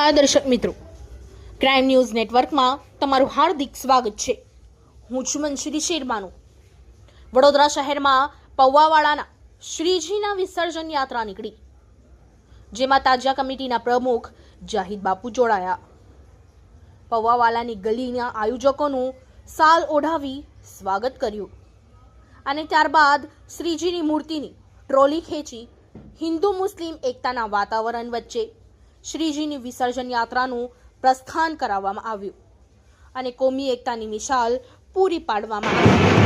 નમસ્કાર દર્શક મિત્રો, ક્રાઇમ ન્યૂઝ નેટવર્કમાં તમારું હાર્દિક સ્વાગત છે। હું છું મંશ્રી શેરમાનું। વડોદરા શહેરમાં પૌવાવાળાના શ્રીજીના વિસર્જન યાત્રા નીકળી, જેમાં તાજા કમિટીના પ્રમુખ જાહિદ બાપુ જોડાયા। પૌવાવાલાની ગલીના આયોજકોનું સાલ ઓઢાવી સ્વાગત કર્યું અને ત્યારબાદ શ્રીજીની મૂર્તિની ટ્રોલી ખેંચી હિન્દુ મુસ્લિમ એકતાના વાતાવરણ વચ્ચે શ્રીજીની વિસર્જન યાત્રાનું પ્રસ્થાન કરાવવામાં આવ્યું અને કોમી એકતાની મિસાલ પૂરી પાડવામાં આવી।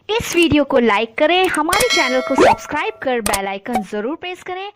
इस वीडियो को लाइक करें, हमारे चैनल को सब्सक्राइब कर बेल आइकन जरूर प्रेस करें